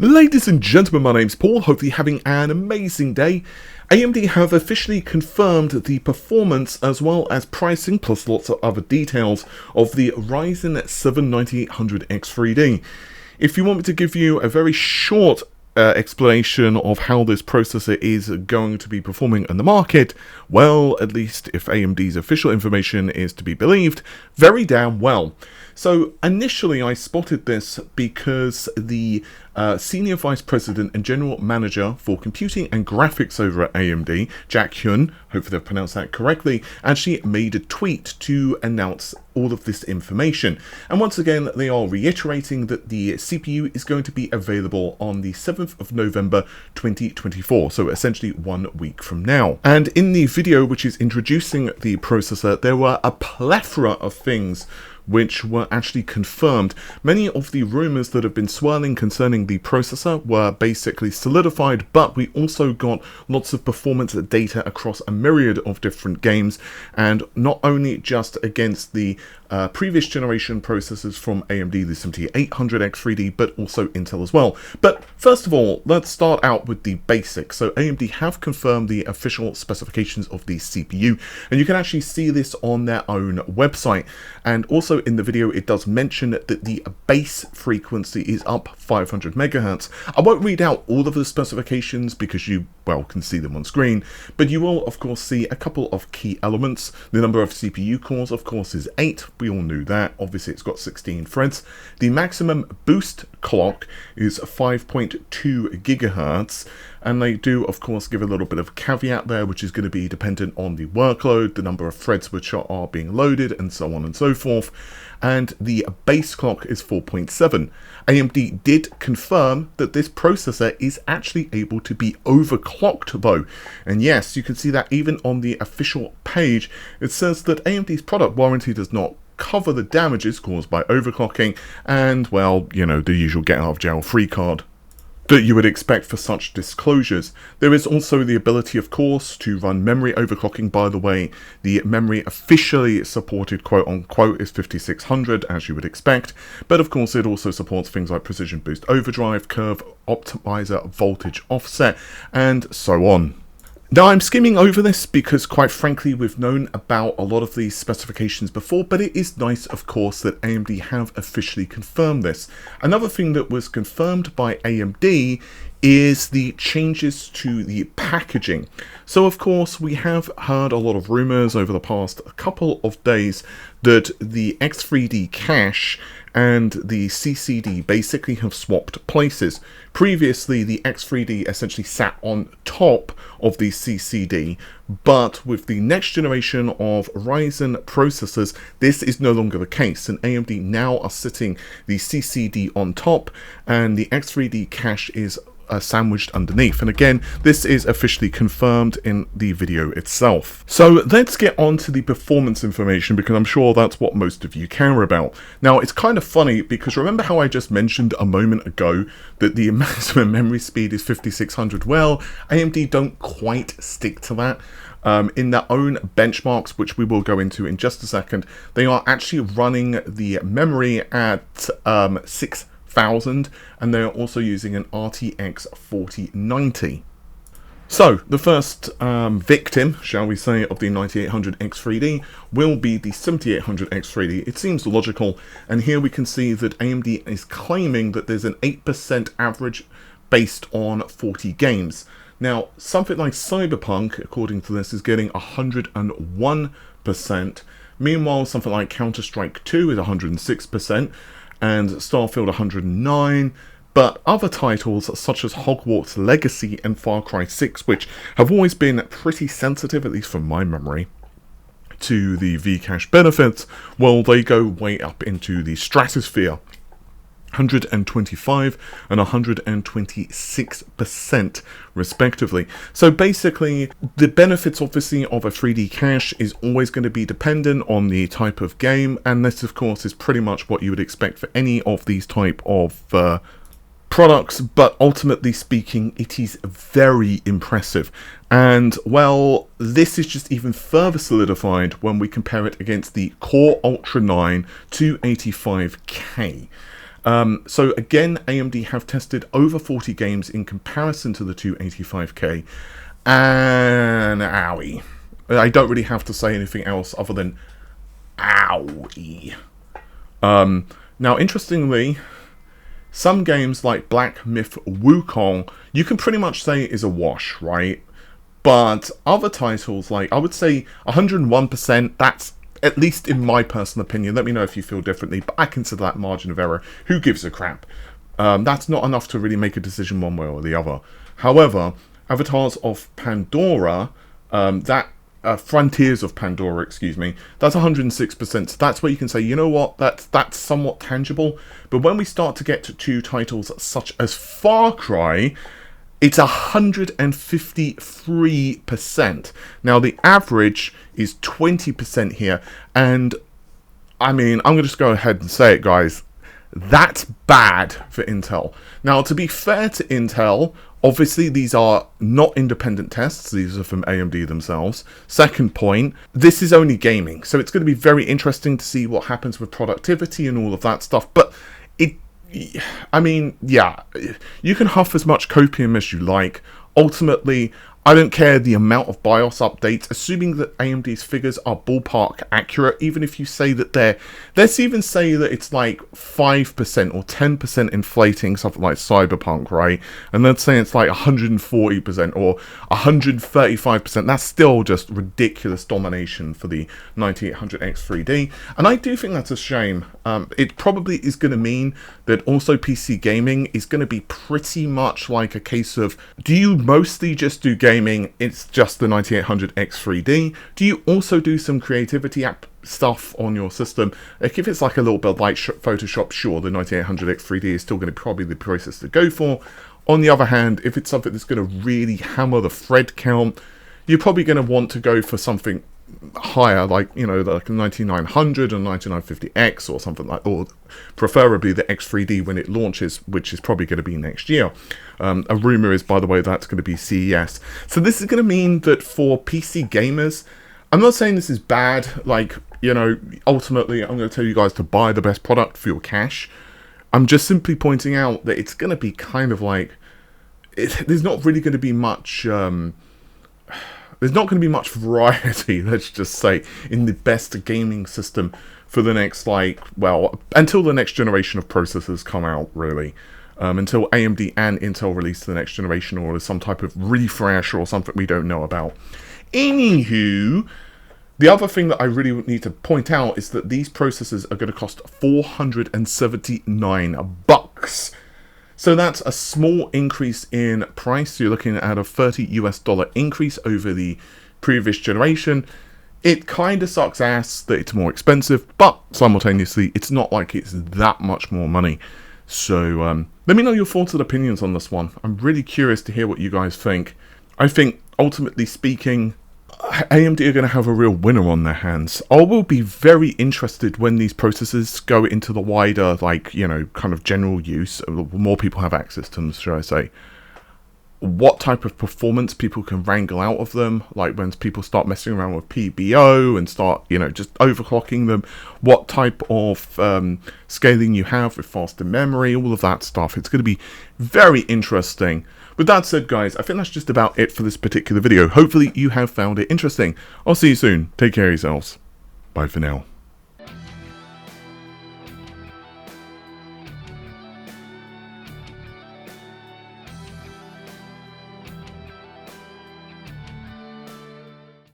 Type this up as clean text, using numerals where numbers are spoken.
Ladies and gentlemen, my name's Paul, hopefully having an amazing day. AMD have officially confirmed the performance as well as pricing plus lots of other details of the Ryzen 9800X3D. If you want me to give you a very short explanation of how this processor is going to be performing in the market, well, at least if AMD's official information is to be believed, very damn well. So initially I spotted this because the Senior Vice President and General Manager for Computing and Graphics over at AMD, Jack Hyun, hopefully I've pronounced that correctly, actually made a tweet to announce all of this information. And once again, they are reiterating that the CPU is going to be available on the 7th of November 2024, so essentially 1 week from now. And in the video which is introducing the processor, there were a plethora of things which were actually confirmed. Many of the rumors that have been swirling concerning the processor were basically solidified, but we also got lots of performance data across a myriad of different games, and not only just against the previous generation processors from AMD, the 7800X3D, but also Intel as well. But first of all, let's start out with the basics. So AMD have confirmed the official specifications of the CPU, and you can actually see this on their own website. And also in the video, it does mention that the base frequency is up 500 megahertz. I won't read out all of the specifications because you, well, can see them on screen, but you will of course see a couple of key elements. The number of CPU cores, of course, is 8. We all knew that. Obviously, it's got 16 threads. The maximum boost clock is 5.2 gigahertz. And they do, of course, give a little bit of caveat there, which is going to be dependent on the workload, the number of threads which are being loaded, and so on and so forth. And the base clock is 4.7. AMD did confirm that this processor is actually able to be overclocked, though. And yes, you can see that even on the official page, it says that AMD's product warranty does not cover the damages caused by overclocking, and, well, you know, the usual get out of jail free card that you would expect for such disclosures. There is also the ability, of course, to run memory overclocking. By the way, the memory officially supported quote-unquote is 5600, as you would expect, but of course it also supports things like precision boost overdrive, curve optimizer, voltage offset, and so on. Now, I'm skimming over this because, quite frankly, we've known about a lot of these specifications before, but it is nice, of course, that AMD have officially confirmed this. Another thing that was confirmed by AMD is the changes to the packaging. So, of course, we have heard a lot of rumors over the past couple of days that the X3D cache and the CCD basically have swapped places. Previously, the X3D essentially sat on top of the CCD, but with the next generation of Ryzen processors, this is no longer the case, and AMD now are sitting the CCD on top, and the X3D cache is sandwiched underneath. And again, this is officially confirmed in the video itself. So let's get on to the performance information, because I'm sure that's what most of you care about. Now, it's kind of funny because remember how I just mentioned a moment ago that the maximum memory speed is 5600? Well, AMD don't quite stick to that. In their own benchmarks, which we will go into in just a second, they are actually running the memory at 6,000, and they are also using an RTX 4090. So the first victim, shall we say, of the 9800X3D will be the 7800X3D. It seems logical, and here we can see that AMD is claiming that there's an 8% average based on 40 games. Now, something like Cyberpunk, according to this, is getting 101%. Meanwhile, something like Counter-Strike 2 is 106%, and Starfield 109%. But other titles such as Hogwarts Legacy and Far Cry 6, which have always been pretty sensitive, at least from my memory, to the Vcache benefits, well, they go way up into the stratosphere. 125 and 126% respectively. So basically, the benefits obviously of a 3D cache is always going to be dependent on the type of game, and this of course is pretty much what you would expect for any of these type of products, but ultimately speaking, it is very impressive. And, well, this is just even further solidified when we compare it against the Core Ultra 9 285K. So again, AMD have tested over 40 games in comparison to the 285K, and owie. I don't really have to say anything else other than owie. Now, interestingly, some games like Black Myth Wukong, you can pretty much say is a wash, right? But other titles, like, I would say 101%, that's, at least in my personal opinion, let me know if you feel differently, but I consider that margin of error. Who gives a crap? That's not enough to really make a decision one way or the other. However, Avatars of Pandora, Frontiers of Pandora, excuse me, that's 106%. So that's where you can say, you know what, that's somewhat tangible. But when we start to get to titles such as Far Cry, it's 153%. Now, the average is 20% here. And, I mean, I'm going to just go ahead and say it, guys. That's bad for Intel. Now, to be fair to Intel, obviously these are not independent tests. These are from AMD themselves. Second point, this is only gaming. So it's going to be very interesting to see what happens with productivity and all of that stuff. But I mean, yeah, you can huff as much copium as you like. Ultimately, I don't care the amount of BIOS updates, assuming that AMD's figures are ballpark accurate, even if you say that let's even say that it's like 5% or 10% inflating something like Cyberpunk, right? And let's say it's like 140% or 135%. That's still just ridiculous domination for the 9800X3D. And I do think that's a shame. It probably is going to mean that also PC gaming is going to be pretty much like a case of, do you mostly just do gaming, it's just the 9800X3D? Do you also do some creativity app stuff on your system? Like if it's like a little bit like Photoshop, sure, the 9800X3D is still going to probably be the process to go for. On the other hand, if it's something that's going to really hammer the thread count, you're probably going to want to go for something higher, like, you know, like 9900 and 9950X or something like, or preferably the X3D when it launches, which is probably going to be next year. A rumor is, by the way, that's going to be CES. So this is going to mean that for PC gamers, I'm not saying this is bad, like, you know, ultimately I'm going to tell you guys to buy the best product for your cash. I'm just simply pointing out that it's going to be kind of like, there's not really going to be much, there's not going to be much variety, let's just say, in the best gaming system for the next, like, well, until the next generation of processors come out, really. Until AMD and Intel release the next generation, or some type of refresh or something we don't know about. Anywho, the other thing that I really need to point out is that these processors are going to cost $479. So that's a small increase in price. You're looking at a $30 increase over the previous generation. It kind of sucks ass that it's more expensive, but simultaneously, it's not like it's that much more money. So let me know your thoughts and opinions on this one. I'm really curious to hear what you guys think. I think, ultimately speaking, AMD are going to have a real winner on their hands. I will be very interested when these processors go into the wider, like, you know, kind of general use. More people have access to them, should I say. What type of performance people can wrangle out of them. Like when people start messing around with PBO and start, you know, just overclocking them. What type of scaling you have with faster memory. All of that stuff. It's going to be very interesting. With that said, guys, I think that's just about it for this particular video. Hopefully you have found it interesting. I'll see you soon. Take care of yourselves. Bye for now.